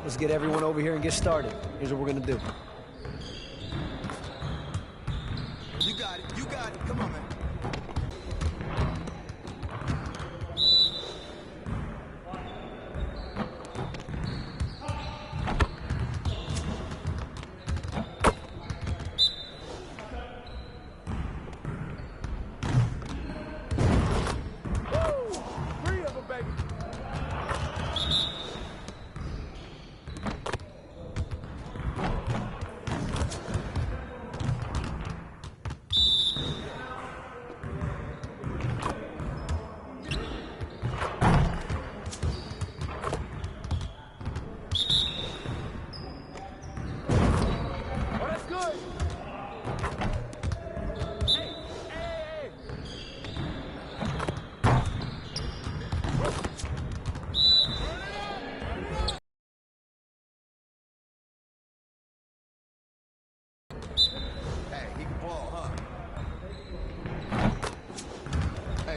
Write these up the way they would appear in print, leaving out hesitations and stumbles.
Let's get everyone over here and get started. Here's what we're gonna do. You got it. You got it. Come on, man.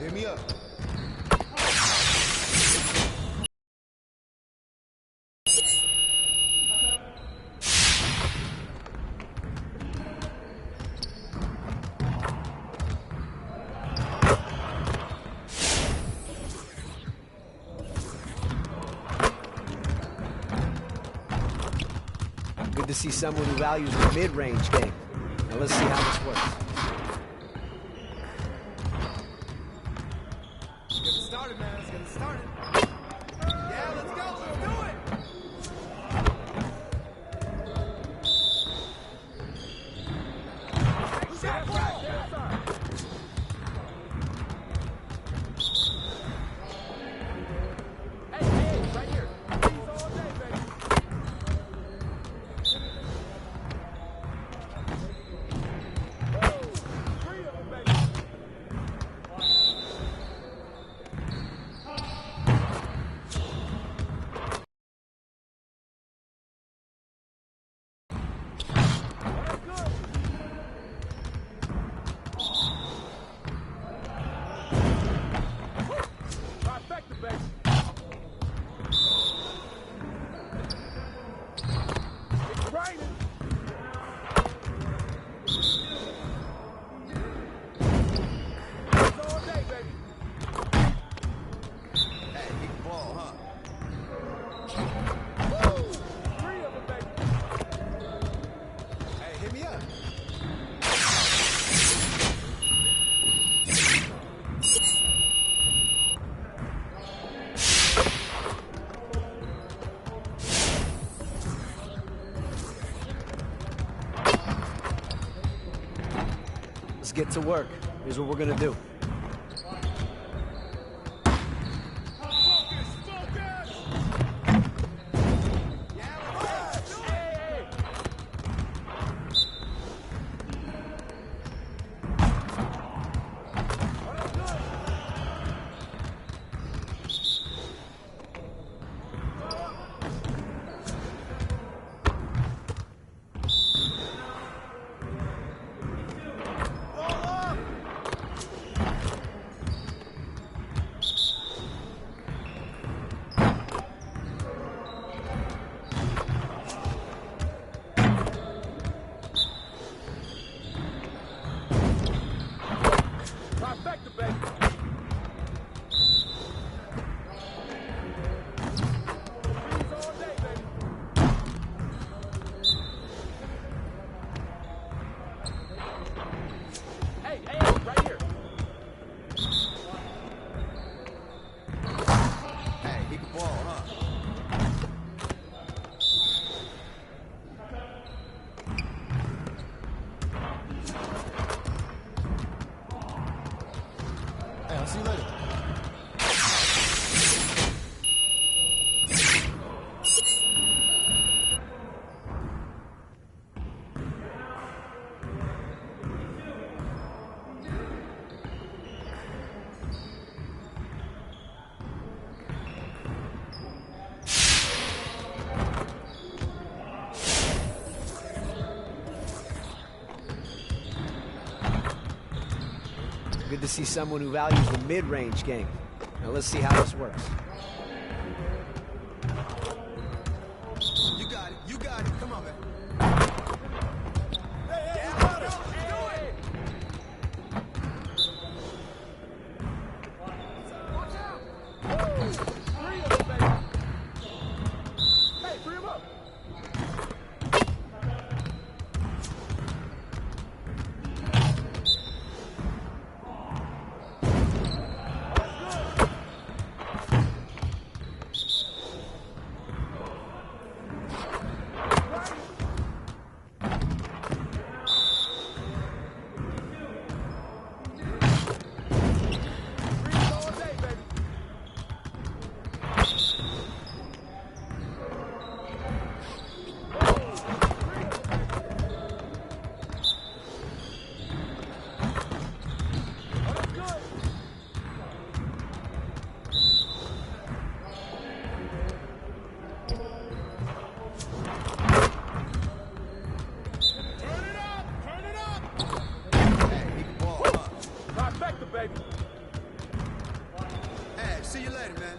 Hit me up. Good to see someone who values the mid-range game. Now let's see how this works. Let's get to work. Here's what we're gonna do. I'll see you later. Good to see someone who values the mid-range game. Now let's see how this works. You got it. You got it. Come on, man. Hey, see you later, man.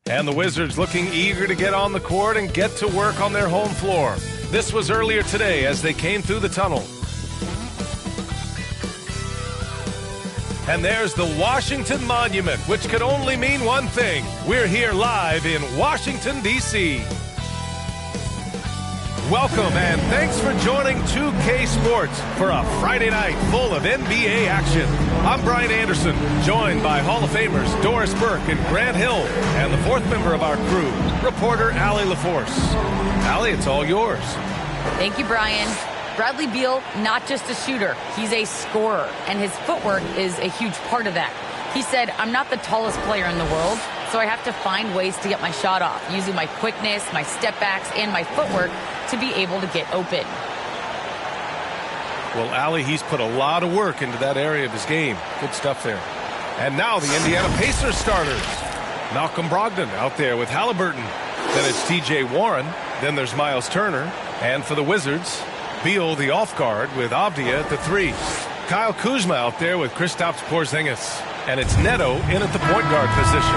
And the Wizards looking eager to get on the court and get to work on their home floor. This was earlier today as they came through the tunnel. And there's the Washington Monument, which could only mean one thing. We're here live in Washington, D.C. Welcome and thanks for joining 2K Sports for a Friday night full of NBA action. I'm Brian Anderson, joined by Hall of Famers Doris Burke and Grant Hill, and the fourth member of our crew, reporter Allie LaForce. Allie, it's all yours. Thank you, Brian. Bradley Beal, not just a shooter, he's a scorer, and his footwork is a huge part of that. He said, I'm not the tallest player in the world, so I have to find ways to get my shot off, using my quickness, my step backs, and my footwork to be able to get open. Well, Allie, he's put a lot of work into that area of his game. Good stuff there. And now the Indiana Pacers starters. Malcolm Brogdon out there with Halliburton. Then it's T.J. Warren. Then there's Miles Turner. And for the Wizards, Beal the off guard with Avdia at the 3. Kyle Kuzma out there with Kristaps Porzingis. And it's Neto in at the point guard position.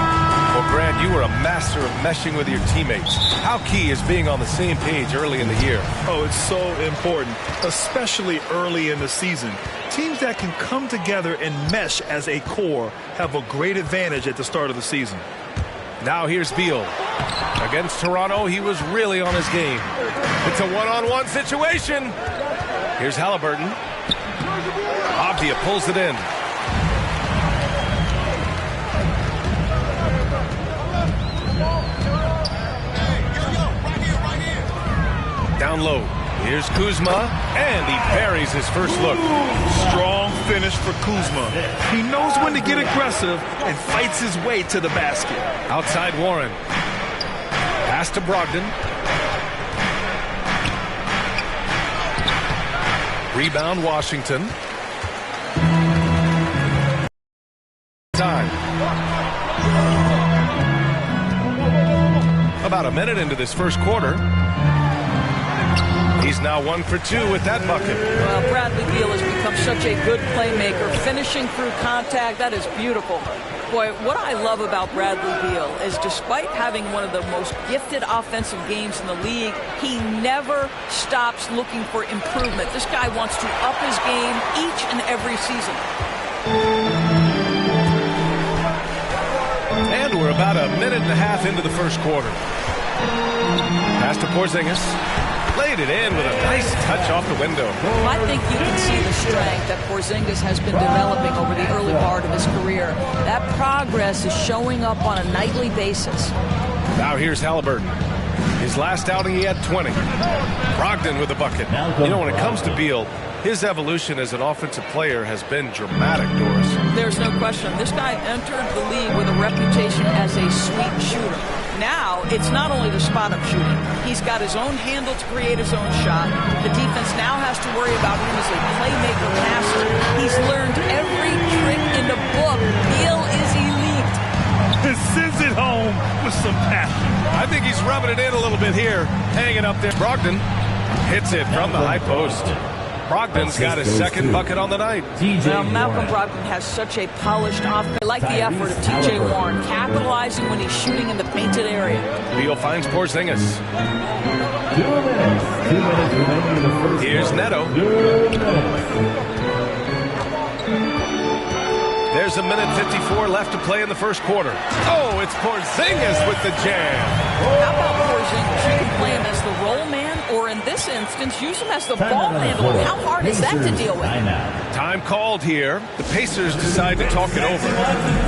Well, Grant, you were a master of meshing with your teammates. How key is being on the same page early in the year? Oh, it's so important, especially early in the season. Teams that can come together and mesh as a core have a great advantage at the start of the season. Now here's Beal. Against Toronto, he was really on his game. It's a one-on-one situation. Here's Halliburton. Avdia pulls it in. Down low. Here's Kuzma, and he buries his first look. Strong finish for Kuzma. He knows when to get aggressive and fights his way to the basket. Outside Warren. Pass to Brogdon. Rebound Washington. Time. About a minute into this first quarter. He's now 1 for 2 with that bucket. Well, Bradley Beal has become such a good playmaker, finishing through contact. That is beautiful. Boy, what I love about Bradley Beal is despite having one of the most gifted offensive games in the league, he never stops looking for improvement. This guy wants to up his game each and every season. And we're about a minute and a half into the first quarter. Pass to Porzingis. Laid it in with a nice touch off the window. I think you can see the strength that Porzingis has been developing over the early part of his career. That progress is showing up on a nightly basis. Now here's Halliburton. His last outing, he had 20. Brogdon with a bucket. You know, when it comes to Beal, his evolution as an offensive player has been dramatic, Doris. There's no question. This guy entered the league with a reputation as a sweet shooter. Now, it's not only the spot-up shooting. He's got his own handle to create his own shot. The defense now has to worry about him as a playmaker passer. He's learned every trick in the book. Beal is elite. Sends it home with some passion. I think he's rubbing it in a little bit here. Hanging up there. Brogdon hits it from the high post. Brogdon's got his second bucket on the night. Well, Malcolm Brogdon has such a polished offense. I like the effort of T.J. Warren, capitalizing when he's shooting in the painted area. Beal finds Porzingis. 2 minutes. 2 minutes remaining in the first. Here's Neto. There's a minute 54 left to play in the first quarter. Oh, it's Porzingis with the jam. How about Porzingis? You can play him as the roll man, or in this instance, use him as the ball handler. How hard is that to deal with? Time called here. The Pacers decide to talk it over.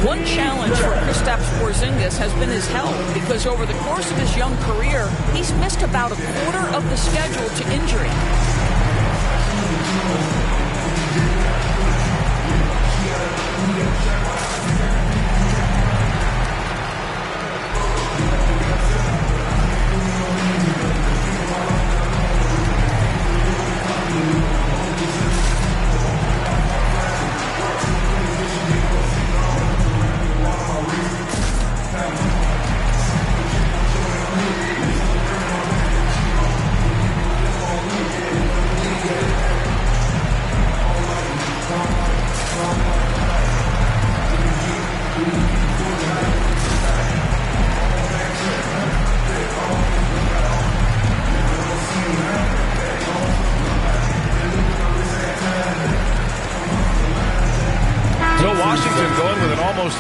One challenge for Kristaps Porzingis has been his health, because over the course of his young career, he's missed about a quarter of the schedule to injury.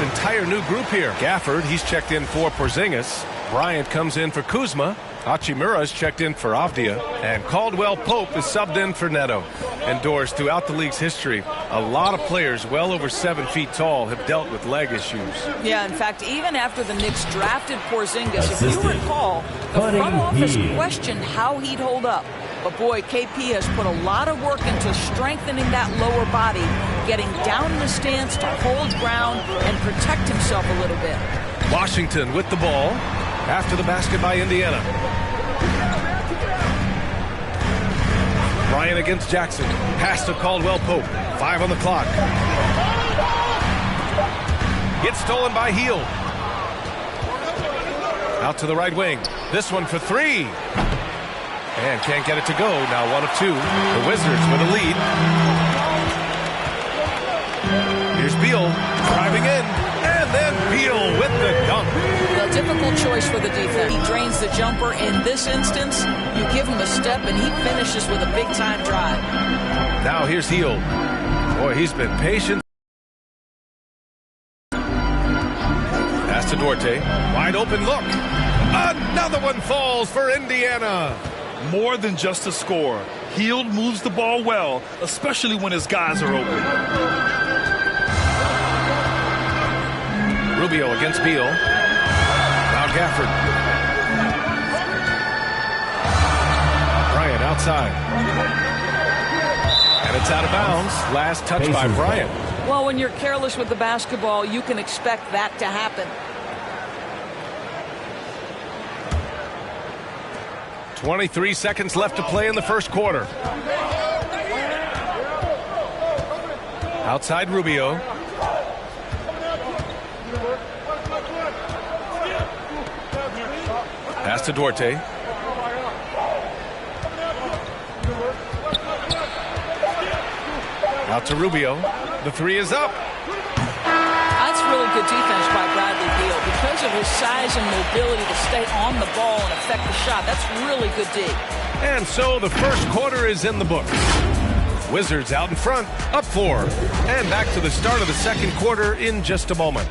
Entire new group here. Gafford, he's checked in for Porzingis. Bryant comes in for Kuzma. Hachimura's checked in for Avdia. And Caldwell Pope is subbed in for Neto. And Doris, throughout the league's history, a lot of players well over 7 feet tall have dealt with leg issues. Yeah, in fact, even after the Knicks drafted Porzingis, if you recall, the front office questioned how he'd hold up. But boy, KP has put a lot of work into strengthening that lower body, getting down in the stance to hold ground and protect himself a little bit. Washington with the ball after the basket by Indiana. Bryant against Jackson. Pass to Caldwell Pope. 5 on the clock. Gets stolen by Heel. Out to the right wing. This one for 3. And can't get it to go. Now 1 of 2. The Wizards with a lead. Here's Beal driving in. And then Beal with the dunk. A difficult choice for the defense. He drains the jumper. In this instance, you give him a step and he finishes with a big-time drive. Now here's Heel. Boy, he's been patient. Pass to Duarte. Wide open look. Another one falls for Indiana. More than just a score. Hield moves the ball well, especially when his guys are open. Rubio against Beal. Now Gafford. Bryant outside. And it's out of bounds. Last touch by Bryant. Well, when you're careless with the basketball, you can expect that to happen. 23 seconds left to play in the first quarter. Outside Rubio. Pass to Duarte. Out to Rubio. The 3 is up. That's really good defense by Bradley Beal. Because of his size and mobility to stay on the ball and affect the shot, that's really good D. And so the first quarter is in the books. Wizards out in front, up 4. And back to the start of the second quarter in just a moment.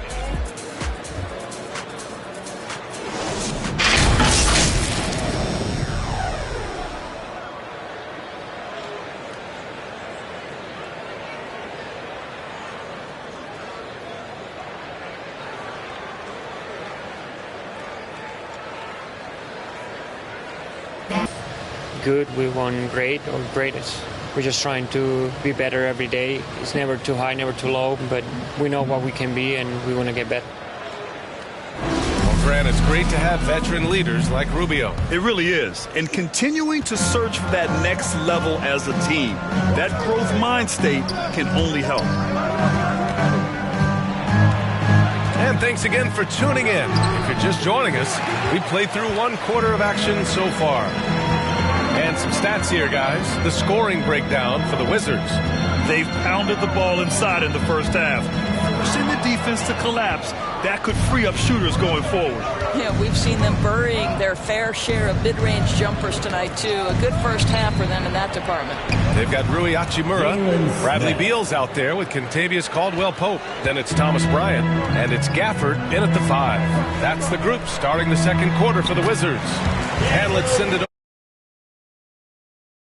Good, we won great or greatest. We're just trying to be better every day. It's never too high, never too low, but we know what we can be and we want to get better. Well, Grant, it's great to have veteran leaders like Rubio. It really is. And continuing to search for that next level as a team. That growth mind state can only help. And thanks again for tuning in. If you're just joining us, we played through one quarter of action so far. And some stats here, guys. The scoring breakdown for the Wizards. They've pounded the ball inside in the first half, forcing the defense to collapse. That could free up shooters going forward. Yeah, we've seen them burying their fair share of mid-range jumpers tonight, too. A good first half for them in that department. They've got Rui Hachimura. Bradley Beal's out there with Kentavious Caldwell-Pope. Then it's Thomas Bryant. And it's Gafford in at the 5. That's the group starting the second quarter for the Wizards. And let's send it over.